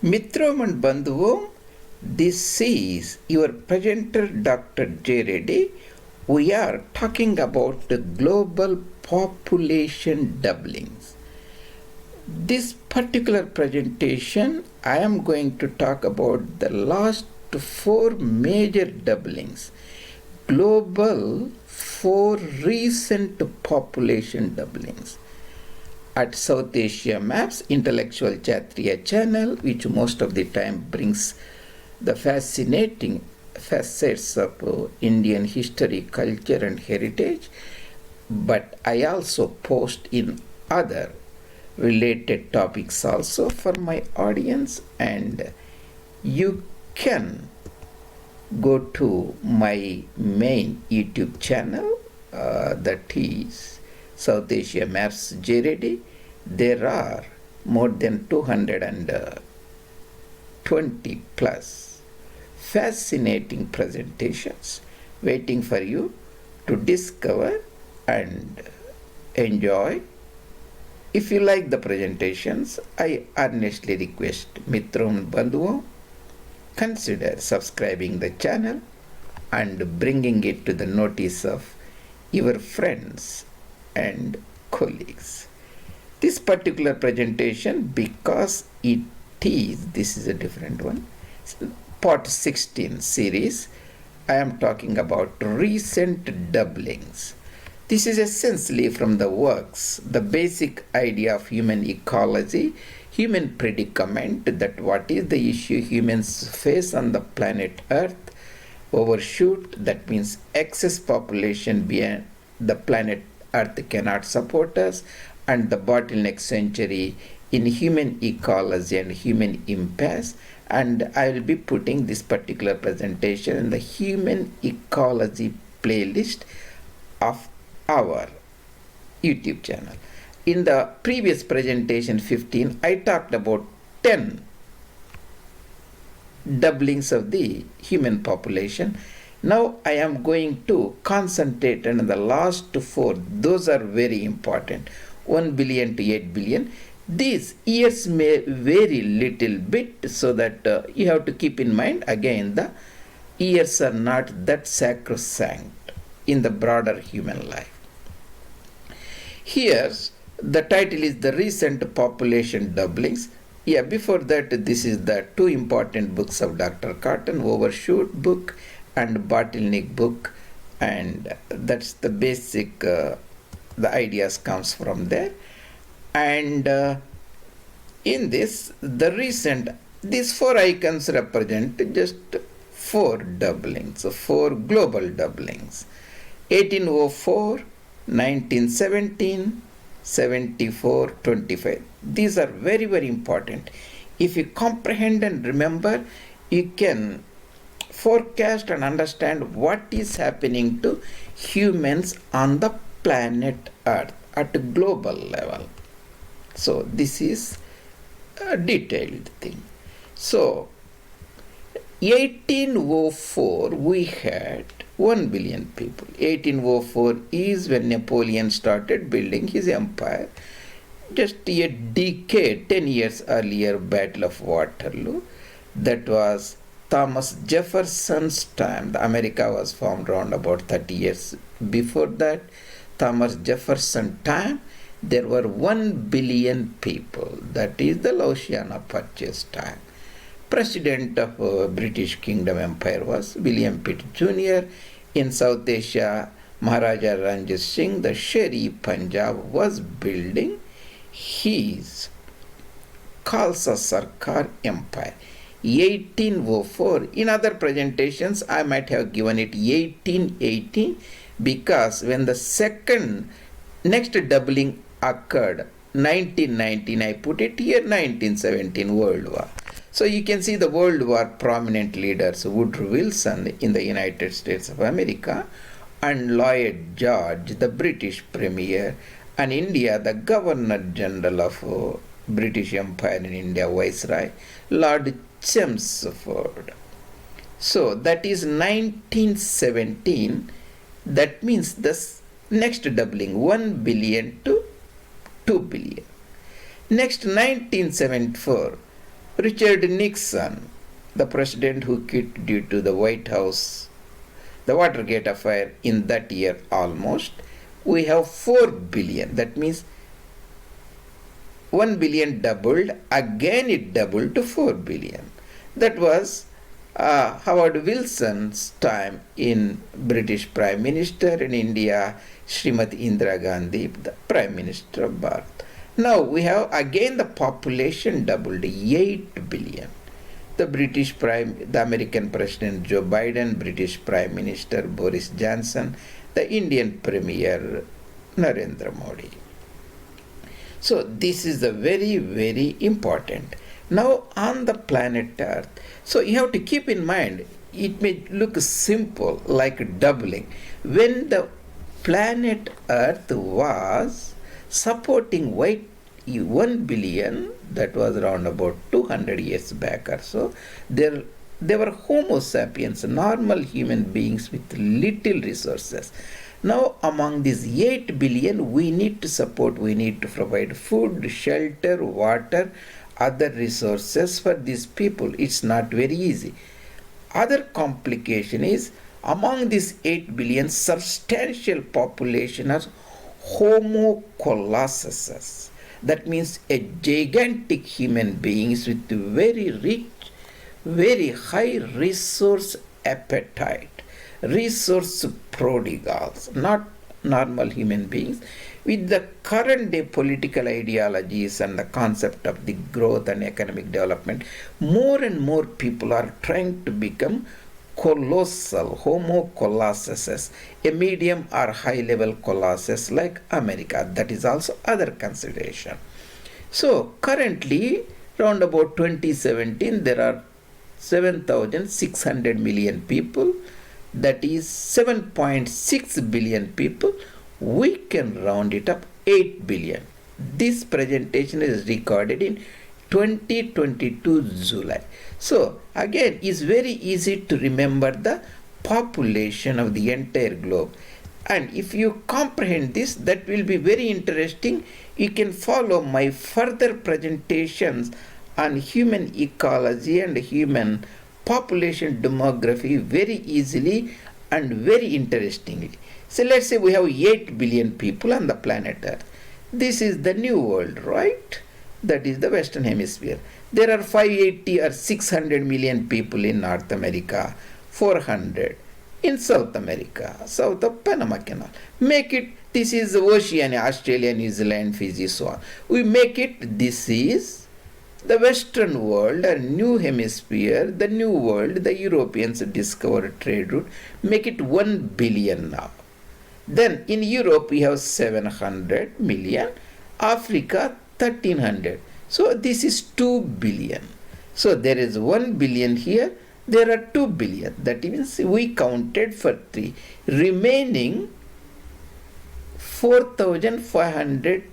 Mitrom and Bandhuvam, this is your presenter Dr. J. Reddy. We are talking about the global population doublings. This particular presentation, I am going to talk about the last 4 major doublings. Global 4 recent population doublings. At South Asia Maps, Intellectual Chapter channel, which most of the time brings the fascinating facets of Indian history, culture and heritage, but I also post in other related topics also for my audience, and you can go to my main YouTube channel, that is South Asia Maps J. Reddy. There are more than 220 plus fascinating presentations waiting for you to discover and enjoy. If you like the presentations, I earnestly request Mitrom Bandhuvam, consider subscribing the channel and bringing it to the notice of your friends and colleagues. This particular presentation, because this is a different one, part 16 series, I am talking about recent doublings. This is essentially from the works, the basic idea of human ecology, human predicament, that what is the issue humans face on the planet Earth, overshoot, that means excess population beyond the planet Earth cannot support us, and the bottleneck century in human ecology and human impasse. And I will be putting this particular presentation in the human ecology playlist of our YouTube channel. In the previous presentation 15, I talked about 10 doublings of the human population. Now I am going to concentrate on the last 4. Those are very important. 1 billion to 8 billion. These years may vary little bit, so that you have to keep in mind, again, the years are not that sacrosanct in the broader human life. Here, the title is the recent population doublings. Before that, this is the 2 important books of Dr. Cotton, Overshoot book and bottleneck book, and that's the basic, the ideas comes from there. And in this, these 4 icons represent just 4 doublings, 4 global doublings. 1804, 1917, 74, 25. These are very, very important. If you comprehend and remember, you can forecast and understand what is happening to humans on the planet Earth at a global level. So this is a detailed thing. So 1804 we had 1 billion people. 1804 is when Napoleon started building his empire. Just a decade, 10 years earlier, Battle of Waterloo. That was Thomas Jefferson's time. The America was formed around about 30 years before that. Thomas Jefferson time, there were 1 billion people. That is the Louisiana Purchase time. President of British Kingdom Empire was William Pitt Jr. In South Asia, Maharaja Ranjit Singh, the Sherry Punjab, was building his Khalsa Sarkar Empire. 1804. In other presentations, I might have given it 1818, because when the next doubling occurred, 1919, I put it here, 1917, World War. So you can see the World War prominent leaders, Woodrow Wilson in the United States of America, and Lloyd George, the British Premier, and India, the Governor General of British Empire in India, Viceroy, Lord Chelmsford. So that is 1917. That means the next doubling, 1 billion to 2 billion. Next, 1974, Richard Nixon, the president who quit due to the White House, the Watergate affair in that year almost, we have 4 billion. That means 1 billion doubled, again it doubled to 4 billion. That was Howard Wilson's time in British Prime Minister, in India, Srimati Indira Gandhi, the Prime Minister of Bharat. Now we have again the population doubled, 8 billion. The American President Joe Biden, British Prime Minister Boris Johnson, the Indian Premier Narendra Modi. So this is the very, very important. Now on the planet Earth, so you have to keep in mind, it may look simple like doubling. When the planet Earth was supporting 1 billion, that was around about 200 years back or so, there were Homo sapiens, normal human beings with little resources. Now among these 8 billion, we need to provide food, shelter, water, other resources for these people. It's not very easy. Other complication is, among these 8 billion, substantial population are Homo colossuses. That means a gigantic human beings with very rich, very high resource appetite, resource prodigals, not normal human beings. With the current day political ideologies and the concept of the growth and economic development, more and more people are trying to become colossal, Homo colossuses, a medium or high level colossus like America. That is also other consideration. So currently, around about 2017, there are 7,600 million people, that is 7.6 billion people. We can round it up 8 billion. This presentation is recorded in 2022 July. So again, it's very easy to remember the population of the entire globe. And if you comprehend this, that will be very interesting. You can follow my further presentations on human ecology and human population demography very easily and very interestingly. So let's say we have 8 billion people on the planet Earth. This is the new world, right? That is the Western Hemisphere. There are 580 or 600 million people in North America, 400 in South America, south of Panama Canal. Make it, this is Oceania, Australia, New Zealand, Fiji, so on. We make it, this is the Western world, a new hemisphere, the new world, the Europeans discovered trade route, make it 1 billion now. Then in Europe we have 700 million, Africa 1300. So this is 2 billion. So there is 1 billion here, there are 2 billion. That means we counted for 3. Remaining 4,500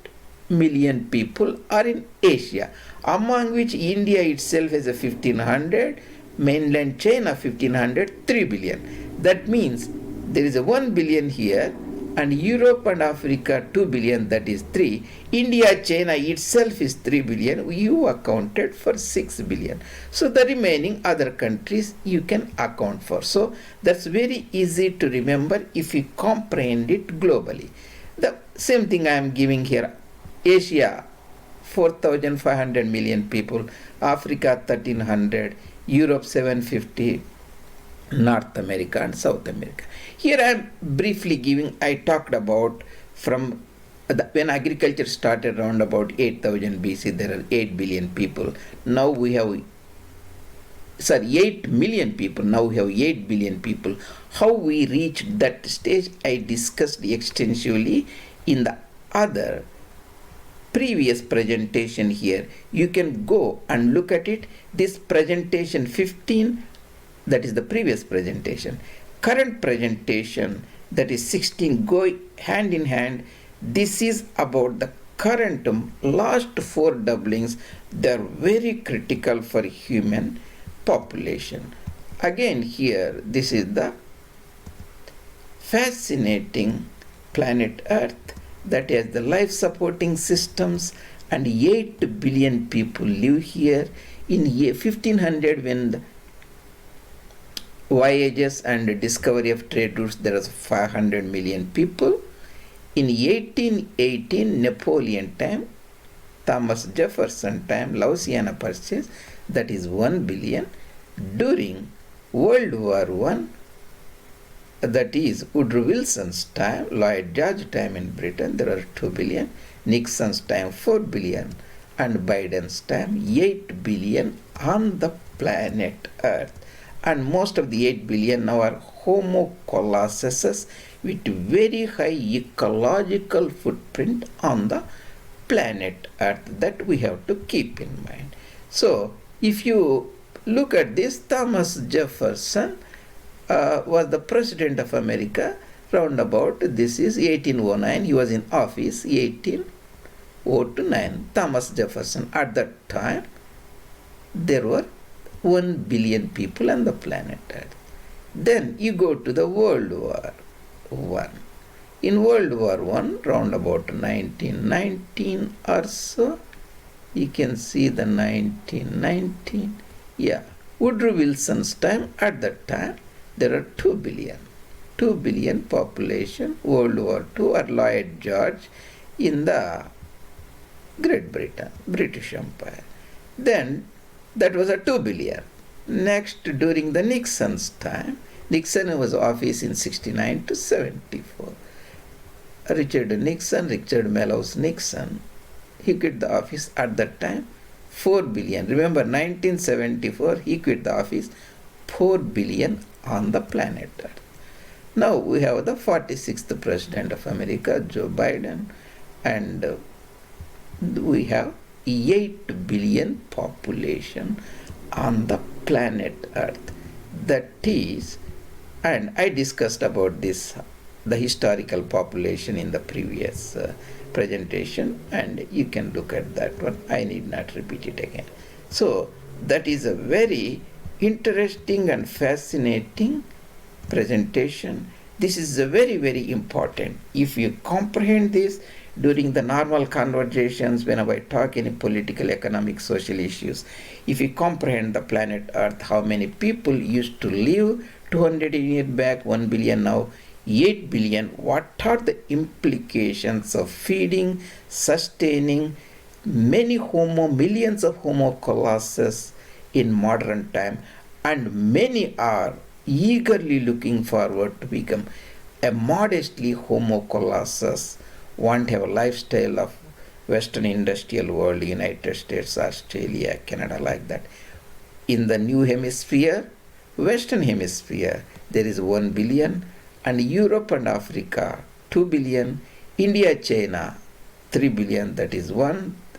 million people are in Asia, among which India itself has a 1,500, mainland China 1,500, 3 billion. That means there is a 1 billion here, and Europe and Africa 2 billion, that is 3. India, China itself is 3 billion. You accounted for 6 billion. So the remaining other countries you can account for. So that's very easy to remember if you comprehend it globally. The same thing I am giving here. Asia 4,500 million people, Africa 1,300, Europe 750, North America and South America. Here I am briefly giving, I talked about from when agriculture started around about 8,000 BC, there are 8 billion people. Now we have, 8 million people, now we have 8 billion people. How we reached that stage, I discussed extensively in the other previous presentation here. You can go and look at it. This presentation 15, that is the previous presentation. Current presentation, that is 16, go hand in hand. This is about the current last 4 doublings. They are very critical for human population. Again here, this is the fascinating planet Earth that has the life supporting systems and 8 billion people live here. In year 1500, when the voyages and discovery of trade routes, there was 500 million people. In 1818, Napoleon time, Thomas Jefferson time, Louisiana Purchase, that is 1 billion. During World War I, that is Woodrow Wilson's time, Lloyd George time in Britain, there are 2 billion. Nixon's time 4 billion, and Biden's time 8 billion on the planet Earth. And most of the 8 billion now are Homo colossuses with very high ecological footprint on the planet Earth, that we have to keep in mind. So if you look at this, Thomas Jefferson was the president of America roundabout, this is 1809, he was in office 1809. Thomas Jefferson, at that time there were 1 billion people on the planet Earth. Then you go to the World War I. In World War I, round about 1919 or so, you can see the 1919, yeah, Woodrow Wilson's time, at that time, there are 2 billion. 2 billion population, World War II, or Lloyd George in the Great Britain, British Empire. Then that was a 2 billion. Next, during the Nixon's time, Nixon was office in 69 to 74. Richard Mellow's Nixon, he quit the office at that time, 4 billion. Remember, 1974, he quit the office, 4 billion on the planet Earth. Now we have the 46th President of America, Joe Biden, and we have 8 billion population on the planet Earth. That is, and I discussed about this, the historical population in the previous presentation, and you can look at that one. I need not repeat it again. So that is a very interesting and fascinating presentation. This is a very, very important. If you comprehend this during the normal conversations, whenever I talk any political, economic, social issues, if you comprehend the planet Earth, how many people used to live 200 years back, 1 billion now, 8 billion, what are the implications of feeding, sustaining millions of Homo colossus in modern time, and many are eagerly looking forward to become a modestly Homo colossus, want to have a lifestyle of Western industrial world, United States, Australia, Canada, like that. In the new hemisphere, Western hemisphere, there is 1 billion, and Europe and Africa 2 billion, India, China 3 billion, that is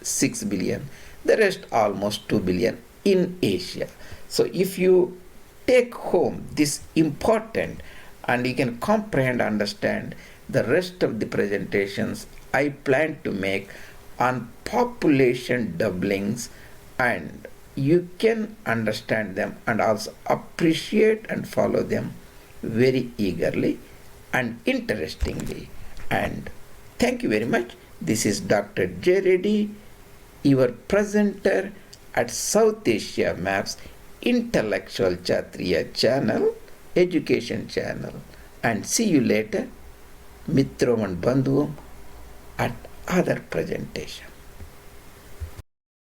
6 billion, the rest almost 2 billion in Asia. So if you take home this important, and you can comprehend, understand the rest of the presentations I plan to make on population doublings, and you can understand them and also appreciate and follow them very eagerly and interestingly. And thank you very much. This is Dr. J. Reddy, your presenter at South Asia Maps Intellectual Kshatriya channel, education channel. And see you later, Mitram and Bandhuvam, at other presentation.